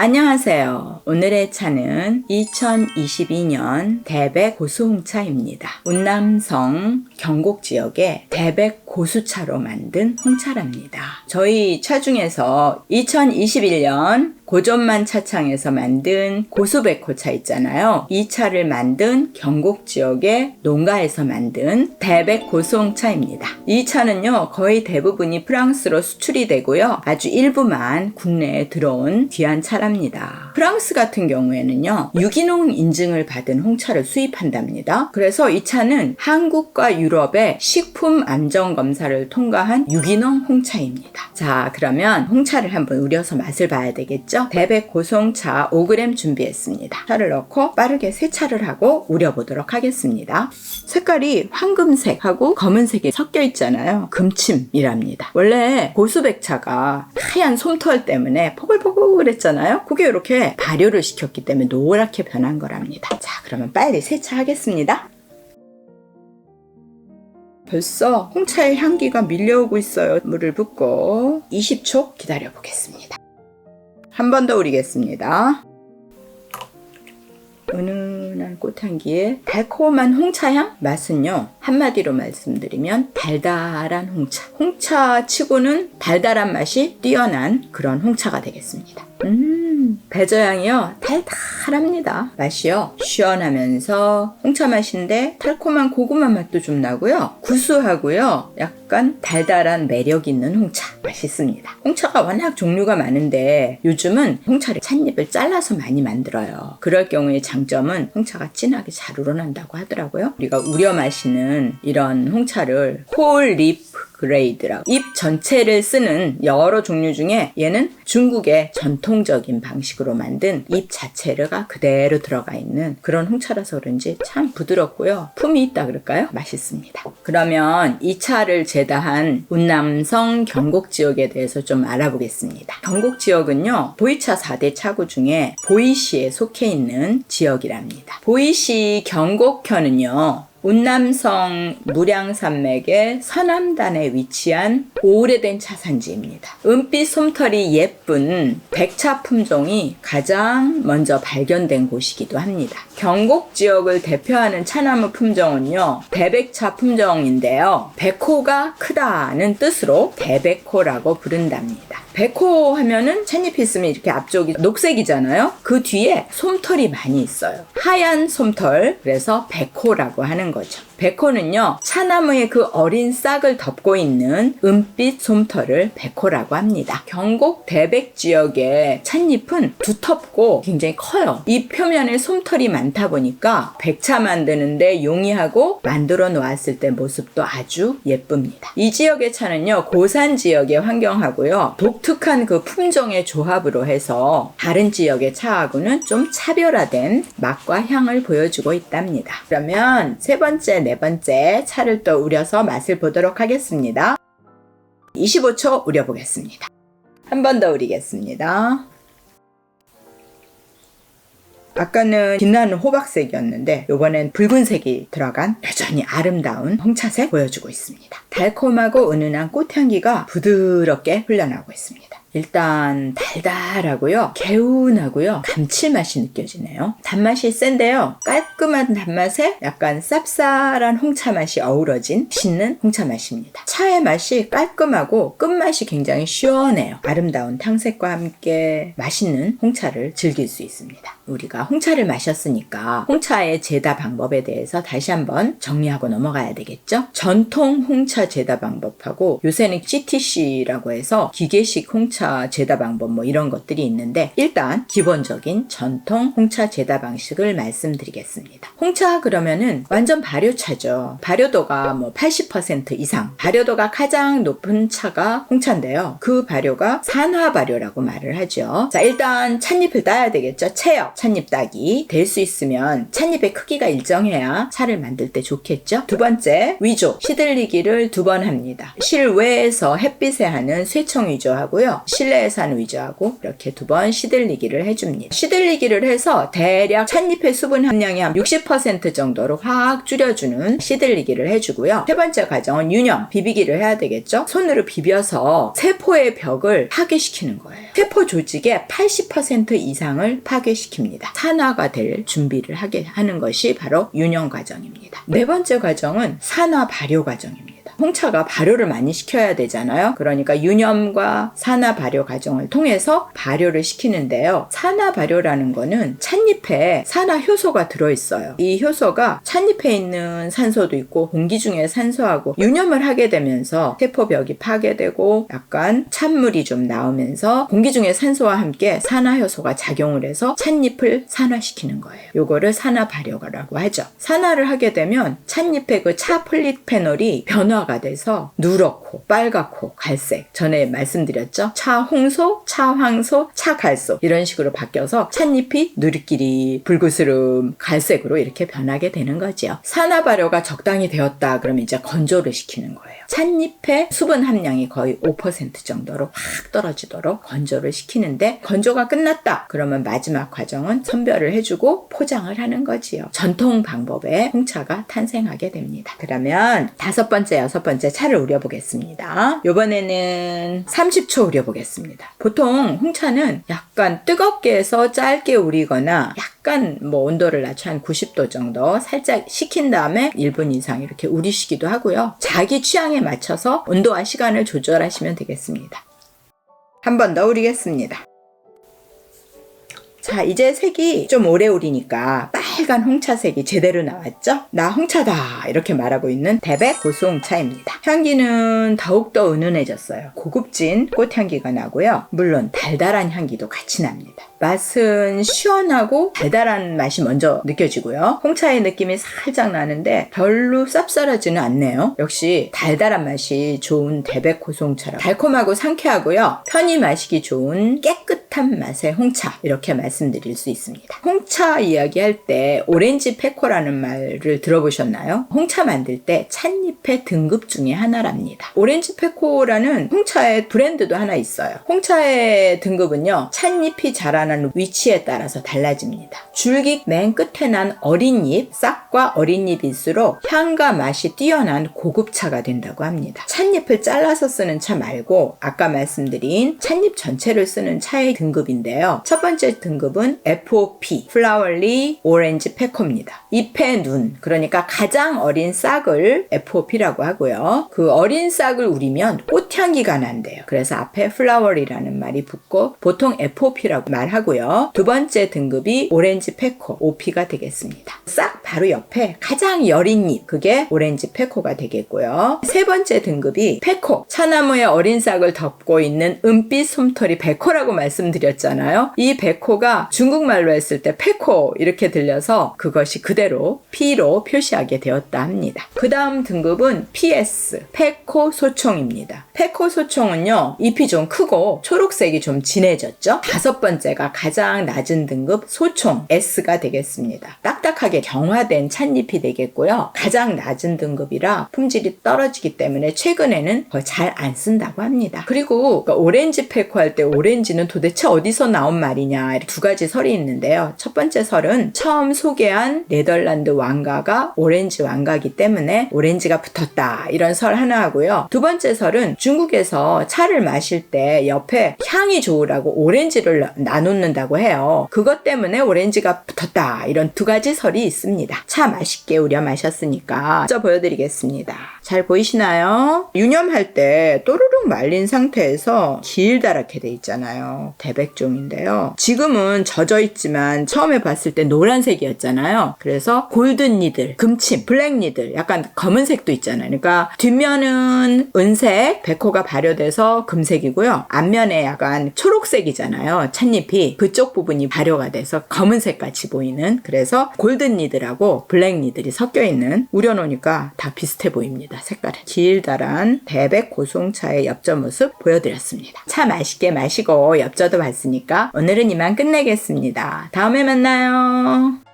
안녕하세요. 오늘의 차는 2022년 대백 고수홍차입니다. 운남성 경곡 지역의 대백 고수차로 만든 홍차랍니다. 저희 차 중에서 2021년 고전만 차창에서 만든 고수백호차 있잖아요. 이 차를 만든 경곡 지역의 농가에서 만든 대백 고수홍차입니다. 이 차는요, 거의 대부분이 프랑스로 수출이 되고요. 아주 일부만 국내에 들어온 귀한 차랍니다. 프랑스 같은 경우에는요, 유기농 인증을 받은 홍차를 수입한답니다. 그래서 이 차는 한국과 유럽의 식품 안전 검사를 통과한 유기농 홍차입니다. 자, 그러면 홍차를 한번 우려서 맛을 봐야 되겠죠? 대백 고수홍차 5g 준비했습니다. 차를 넣고 빠르게 세차를 하고 우려보도록 하겠습니다. 색깔이 황금색하고 검은색이 섞여 있잖아요. 금침이랍니다. 원래 고수백차가 하얀 솜털 때문에 포글포글했잖아요. 그게 이렇게 발효를 시켰기 때문에 노랗게 변한 거랍니다. 자, 그러면 빨리 세차하겠습니다. 벌써 홍차의 향기가 밀려오고 있어요. 물을 붓고 20초 기다려 보겠습니다. 한 번 더 우리겠습니다. 은은한 꽃향기에 달콤한 홍차향? 맛은요, 한마디로 말씀드리면 달달한 홍차. 홍차 치고는 달달한 맛이 뛰어난 그런 홍차가 되겠습니다. 배저향이요, 달달합니다. 맛이요, 시원하면서 홍차 맛인데 달콤한 고구마 맛도 좀 나고요. 구수하고요, 약간 달달한 매력 있는 홍차. 맛있습니다. 홍차가 워낙 종류가 많은데 요즘은 홍차를 찻잎을 잘라서 많이 만들어요. 그럴 경우에 장점은 홍차가 진하게 잘 우러난다고 하더라고요. 우리가 우려 마시는 이런 홍차를 홀립 그레이드라고, 잎 전체를 쓰는 여러 종류 중에 얘는 중국의 전통적인 방식으로 만든 잎 자체가 그대로 들어가 있는 그런 홍차라서 그런지 참 부드럽고요, 품이 있다 그럴까요? 맛있습니다. 그러면 이 차를 제다한 운남성 경곡 지역에 대해서 좀 알아보겠습니다. 경곡 지역은요, 보이차 4대 차구 중에 보이시에 속해 있는 지역이랍니다. 보이시 경곡현은요, 운남성 무량산맥의 서남단에 위치한 오래된 차산지입니다. 은빛 솜털이 예쁜 백차 품종이 가장 먼저 발견된 곳이기도 합니다. 경곡 지역을 대표하는 차나무 품종은요, 대백차 품종인데요, 백호가 크다는 뜻으로 대백호라고 부른답니다. 백호 하면은 찻잎이 있으면 이렇게 앞쪽이 녹색이잖아요. 그 뒤에 솜털이 많이 있어요. 하얀 솜털, 그래서 백호라고 하는 거죠. 백호는요, 차나무의 그 어린 싹을 덮고 있는 은빛 솜털을 백호라고 합니다. 경곡 대백 지역의 찻잎은 두텁고 굉장히 커요. 이 표면에 솜털이 많다 보니까 백차 만드는데 용이하고 만들어 놓았을 때 모습도 아주 예쁩니다. 이 지역의 차는요, 고산 지역의 환경하고요, 독특한 그 품종의 조합으로 해서 다른 지역의 차하고는 좀 차별화된 맛과 향을 보여주고 있답니다. 그러면 세 번째, 네 번째 차를 또 우려서 맛을 보도록 하겠습니다. 25초 우려보겠습니다. 한 번 더 우리겠습니다. 아까는 빛나는 호박색이었는데 이번엔 붉은색이 들어간 여전히 아름다운 홍차색 보여주고 있습니다. 달콤하고 은은한 꽃향기가 부드럽게 흘러나오고 있습니다. 일단 달달하고요, 개운하고요, 감칠맛이 느껴지네요. 단맛이 센데요, 깔끔한 단맛에 약간 쌉쌀한 홍차 맛이 어우러진 씻는 홍차 맛입니다. 차의 맛이 깔끔하고 끝맛이 굉장히 시원해요. 아름다운 탕색과 함께 맛있는 홍차를 즐길 수 있습니다. 우리가 홍차를 마셨으니까 홍차의 제다 방법에 대해서 다시 한번 정리하고 넘어가야 되겠죠? 전통 홍차 제다 방법하고 요새는 CTC라고 해서 기계식 홍차 제다 방법 뭐 이런 것들이 있는데, 일단 기본적인 전통 홍차 제다 방식을 말씀드리겠습니다. 홍차 그러면은 완전 발효차죠. 발효도가 뭐 80% 이상, 발효도가 가장 높은 차가 홍차인데요, 그 발효가 산화 발효라고 말을 하죠. 자, 일단 찻잎을 따야 되겠죠. 체역 찻잎 따기 될 수 있으면 찻잎의 크기가 일정해야 차를 만들 때 좋겠죠. 두 번째, 위조 시들리기를 2번 합니다. 실외에서 햇빛에 하는 쇠청 위조하고요, 실내산 위주하고 이렇게 2번 시들리기를 해줍니다. 시들리기를 해서 대략 찻잎의 수분 함량이 한 60% 정도로 확 줄여주는 시들리기를 해주고요. 세 번째 과정은 유념, 비비기를 해야 되겠죠. 손으로 비벼서 세포의 벽을 파괴시키는 거예요. 세포 조직의 80% 이상을 파괴시킵니다. 산화가 될 준비를 하게 하는 것이 바로 유념 과정입니다. 네 번째 과정은 산화 발효 과정입니다. 홍차가 발효를 많이 시켜야 되잖아요. 그러니까 유념과 산화 발효 과정을 통해서 발효를 시키는데요. 산화 발효라는 거는 찻잎에 산화 효소가 들어있어요. 이 효소가 찻잎에 있는 산소도 있고 공기 중에 산소하고 유념을 하게 되면서 세포벽이 파괴되고 약간 찬물이 좀 나오면서 공기 중에 산소와 함께 산화 효소가 작용을 해서 찻잎을 산화시키는 거예요. 요거를 산화 발효라고 하죠. 산화를 하게 되면 찻잎의 그 차 폴리페놀이 변화가 돼서 누렇고 빨갛고 갈색, 전에 말씀드렸죠. 차 홍소, 차 황소, 차 갈소 이런 식으로 바뀌어서 찻잎이 누리끼리 붉으스름 갈색으로 이렇게 변하게 되는 거죠. 산화 발효가 적당히 되었다 그러면 이제 건조를 시키는 거예요. 찻잎의 수분 함량이 거의 5% 정도로 확 떨어지도록 건조를 시키는데, 건조가 끝났다 그러면 마지막 과정은 선별을 해주고 포장을 하는 거지요. 전통 방법의 홍차가 탄생하게 됩니다. 그러면 5번째, 6번째 차를 우려보겠습니다. 이번에는 30초 우려보겠습니다. 보통 홍차는 약간 뜨겁게 해서 짧게 우리거나 약간 온도를 낮춰 한 90도 정도 살짝 식힌 다음에 1분 이상 이렇게 우리시기도 하고요. 자기 취향에 맞춰서 온도와 시간을 조절하시면 되겠습니다. 한 번 더 우리겠습니다. 자, 이제 색이 좀 오래 우리니까 빨간 홍차색이 제대로 나왔죠? 나 홍차다 이렇게 말하고 있는 대백 고수홍차입니다. 향기는 더욱더 은은해졌어요. 고급진 꽃향기가 나고요. 물론 달달한 향기도 같이 납니다. 맛은 시원하고 달달한 맛이 먼저 느껴지고요. 홍차의 느낌이 살짝 나는데 별로 쌉쌀하지는 않네요. 역시 달달한 맛이 좋은 대백 고수홍차라 달콤하고 상쾌하고요. 편히 마시기 좋은 깨끗한 맛의 홍차, 이렇게 말씀드릴 수 있습니다. 홍차 이야기할 때 오렌지 페코라는 말을 들어보셨나요? 홍차 만들 때 찻잎의 등급 중에 하나랍니다. 오렌지 페코라는 홍차의 브랜드도 하나 있어요. 홍차의 등급은요, 찻잎이 자라는 위치에 따라서 달라집니다. 줄기 맨 끝에 난 어린 잎, 싹과 어린 잎일수록 향과 맛이 뛰어난 고급차가 된다고 합니다. 찻잎을 잘라서 쓰는 차 말고 아까 말씀드린 찻잎 전체를 쓰는 차의 등급인데요. 첫 번째 등급은 FOP, 플라워리 오렌지 페코입니다. 잎의 눈, 그러니까 가장 어린 싹을 FOP라고 하고요. 그 어린 싹을 우리면 꽃향기가 난대요. 그래서 앞에 플라워리라는 말이 붙고 보통 FOP라고 말하고요. 두 번째 등급이 오렌지 페코, OP가 되겠습니다. 싹 바로 옆에 가장 여린 잎, 그게 오렌지 페코가 되겠고요. 세 번째 등급이 페코, 차나무의 어린 싹을 덮고 있는 은빛 솜털이 베코라고 말씀드렸잖아요. 이 베코가 중국말로 했을 때 페코 이렇게 들려서 그것이 그대로 P로 표시하게 되었다 합니다. 그 다음 등급은 PS, 페코 소총입니다. 페코 소총은요, 잎이 좀 크고 초록색이 좀 진해졌죠. 5번째가 가장 낮은 등급 소총 S가 되겠습니다. 딱딱하게 경화된 찻잎이 되겠고요. 가장 낮은 등급이라 품질이 떨어지기 때문에 최근에는 거의 잘 안 쓴다고 합니다. 그리고 오렌지 페코 할 때 오렌지는 도대체 어디서 나온 말이냐, 이렇게 2가지 설이 있는데요. 첫 번째 설은 처음 소개한 네덜란드 왕가가 오렌지 왕가이기 때문에 오렌지가 붙었다, 이런 설 하나 하고요. 두 번째 설은 중국에서 차를 마실 때 옆에 향이 좋으라고 오렌지를 나누는다고 해요. 그것 때문에 오렌지가 붙었다, 이런 2가지 설이 있습니다. 차 맛있게 우려 마셨으니까 저 보여드리겠습니다. 잘 보이시나요? 유념할 때 또르륵 말린 상태에서 길다랗게 돼 있잖아요. 대백종인데요. 지금은 젖어 있지만 처음에 봤을 때 노란색이었잖아요. 그래서 골든 니들, 금침, 블랙 니들, 약간 검은색도 있잖아요. 그러니까 뒷면은 은색, 백호가 발효돼서 금색이고요. 앞면에 약간 초록색이잖아요. 찻잎이. 그쪽 부분이 발효가 돼서 검은색 같이 보이는, 그래서 골든 니들하고 블랙 니들이 섞여 있는, 우려놓으니까 다 비슷해 보입니다. 색깔은. 길다란 대백 고수홍차의 엽저 모습 보여드렸습니다. 차 맛있게 마시고 엽저도 봤으니까 오늘은 이만 끝내겠습니다. 다음에 만나요.